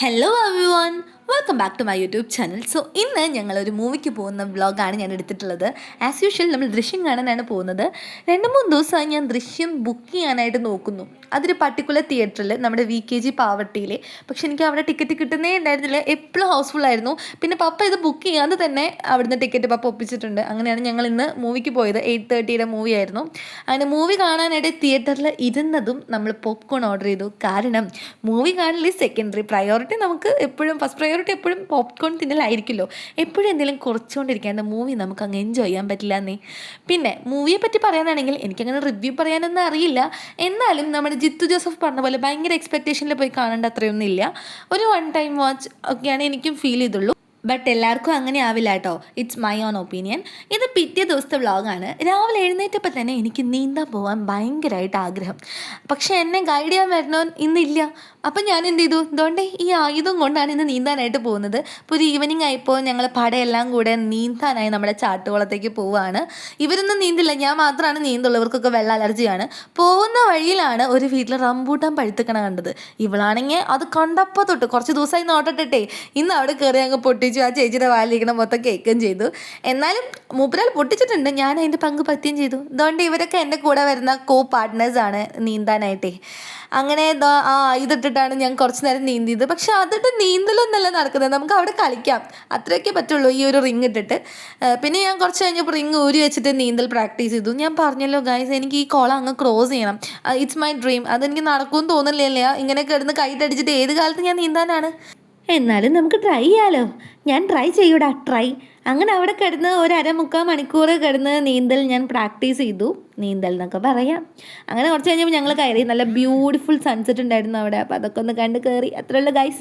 Hello everyone, welcome back to my YouTube channel. So ഇന്ന് ഞങ്ങളൊരു മൂവിക്ക് പോകുന്ന വ്ളോഗാണ് ഞാൻ എടുത്തിട്ടുള്ളത്. ആസ് യൂഷ്വൽ നമ്മൾ ദൃശ്യം കാണാനാണ് പോകുന്നത്. 2-3 ദിവസമായി ഞാൻ ദൃശ്യം ബുക്ക് ചെയ്യാനായിട്ട് നോക്കുന്നു. അതൊരു പർട്ടിക്കുലർ തിയേറ്ററിൽ നമ്മുടെ VKG പാവട്ടിയിൽ. പക്ഷെ എനിക്ക് അവിടെ ടിക്കറ്റ് കിട്ടുന്നേ ഉണ്ടായിരുന്നില്ല. എപ്പോഴും ഹൗസ്ഫുൾ ആയിരുന്നു. പിന്നെ പപ്പ ഇത് ബുക്ക് ചെയ്യാതെ തന്നെ അവിടുന്ന് ടിക്കറ്റ് പപ്പ ഒപ്പിച്ചിട്ടുണ്ട്. അങ്ങനെയാണ് ഞങ്ങൾ ഇന്ന് മൂവിക്ക് പോയത്. 8:30 മൂവി ആയിരുന്നു. അങ്ങനെ മൂവി കാണാനായിട്ട് തിയേറ്ററിൽ ഇരുന്നതും നമ്മൾ പോപ്കോൺ ഓർഡർ ചെയ്തു. കാരണം മൂവി കാണൽ സെക്കൻഡറി, പ്രയോറിറ്റി നമുക്ക് എപ്പോഴും ഫസ്റ്റ് പ്രയോറിറ്റി എപ്പോഴും പോപ്കോൺ തിന്നലായിരിക്കുമല്ലോ. എപ്പോഴും എന്തെങ്കിലും കുറച്ചുകൊണ്ടിരിക്കാണ്ട് മൂവി നമുക്ക് അങ്ങ് എൻജോയ് ചെയ്യാൻ പറ്റില്ല എന്നേ. പിന്നെ മൂവിയെ പറ്റി പറയാനാണെങ്കിൽ എനിക്കങ്ങനെ റിവ്യൂ പറയാനൊന്നും അറിയില്ല. എന്നാലും നമ്മുടെ ജിത്തു ജോസഫ് പറഞ്ഞ പോലെ ഭയങ്കര എക്സ്പെക്റ്റേഷനിൽ പോയി കാണേണ്ട അത്രയൊന്നും ഇല്ല. ഒരു വൺ ടൈം വാച്ച് ഒക്കെയാണ് എനിക്കും ഫീൽ ചെയ്തുള്ളൂ. ബട്ട് എല്ലാവർക്കും അങ്ങനെ ആവില്ല കേട്ടോ. It's my own opinion. ഇത് പിറ്റേ ദിവസത്തെ വ്ളോഗാണ്. രാവിലെ എഴുന്നേറ്റപ്പോൾ തന്നെ എനിക്ക് നീന്താൻ പോകാൻ ഭയങ്കരമായിട്ട് ആഗ്രഹം. പക്ഷേ എന്നെ ഗൈഡ് ചെയ്യാൻ വരണോ ഇന്നില്ല. അപ്പം ഞാൻ എന്ത് ചെയ്തു, അതുകൊണ്ട് ഈ ആയുധം കൊണ്ടാണ് ഇന്ന് നീന്താനായിട്ട് പോകുന്നത്. ഇപ്പോൾ ഒരു ഈവനിങ് ആയപ്പോൾ ഞങ്ങൾ പടയെല്ലാം കൂടെ നീന്താനായി നമ്മുടെ ചാട്ടുകുളത്തേക്ക് പോവുകയാണ്. ഇവരൊന്നും നീന്തില്ല, ഞാൻ മാത്രമാണ് നീന്തുള്ളൂ. ഇവർക്കൊക്കെ വെള്ള അലർജിയാണ്. പോകുന്ന വഴിയിലാണ് ഒരു വീട്ടിൽ റംബൂട്ടാൻ പഴുത്തുക്കണ കണ്ടത്. ഇവളാണെങ്കിൽ അത് കണ്ടപ്പോൾ തൊട്ട് കുറച്ച് ദിവസമായി നോട്ടിട്ടെ ഇന്ന് അവിടെ കയറി അങ്ങ് പൊട്ടിച്ചു. ആ ചേച്ചിയുടെ വാലിരിക്കണം മൊത്തം കേൾക്കുകയും ചെയ്തു. എന്നാലും മൂപ്പരാൾ പൊട്ടിച്ചിട്ടുണ്ട്, ഞാൻ അതിൻ്റെ പങ്ക് പറ്റുകയും ചെയ്തു. അതുകൊണ്ട് ഇവരൊക്കെ എൻ്റെ കൂടെ വരുന്ന പാർട്ട്നേഴ്സാണ് നീന്താനായിട്ടേ. അങ്ങനെ ഇതിട്ടിട്ടാണ് ഞാൻ കുറച്ച് നേരം നീന്തിയത്. പക്ഷെ അതിട്ട് നീന്തലൊന്നല്ല നടക്കുന്നത്, നമുക്ക് അവിടെ കളിക്കാം, അത്രയൊക്കെ പറ്റുള്ളൂ ഈ ഒരു റിങ് ഇട്ടിട്ട്. പിന്നെ ഞാൻ കുറച്ച് കഴിഞ്ഞപ്പോൾ റിങ് ഊരി വെച്ചിട്ട് നീന്തൽ പ്രാക്ടീസ് ചെയ്തു. ഞാൻ പറഞ്ഞല്ലോ ഗൈസ്, എനിക്ക് ഈ കുളം അങ്ങ് ക്രോസ് ചെയ്യണം. It's my dream. അതെനിക്ക് നടക്കുമെന്ന് തോന്നുന്നില്ല. ഇങ്ങനെ കിടന്ന് കൈയിട്ടടിച്ചിട്ട് ഏത് കാലത്ത് ഞാൻ നീന്താനാണ്. എന്നാലും നമുക്ക് ട്രൈ ചെയ്യാലോ. ഞാൻ ട്രൈ ചെയ്യൂടാ, ട്രൈ. അങ്ങനെ അവിടെ കിടന്ന് ഒരു 1/2-3 മണിക്കൂർ കിടന്ന് നീന്തൽ ഞാൻ പ്രാക്ടീസ് ചെയ്തു. നീന്തൽ എന്നൊക്കെ പറയാം. അങ്ങനെ കുറച്ച് കഴിഞ്ഞപ്പോൾ ഞങ്ങൾ കയറി. നല്ല ബ്യൂട്ടിഫുൾ സൺസെറ്റ് ഉണ്ടായിരുന്നു അവിടെ. അപ്പോൾ അതൊക്കെ ഒന്ന് കണ്ട് കയറി. അത്രയുള്ളൂ ഗൈസ്.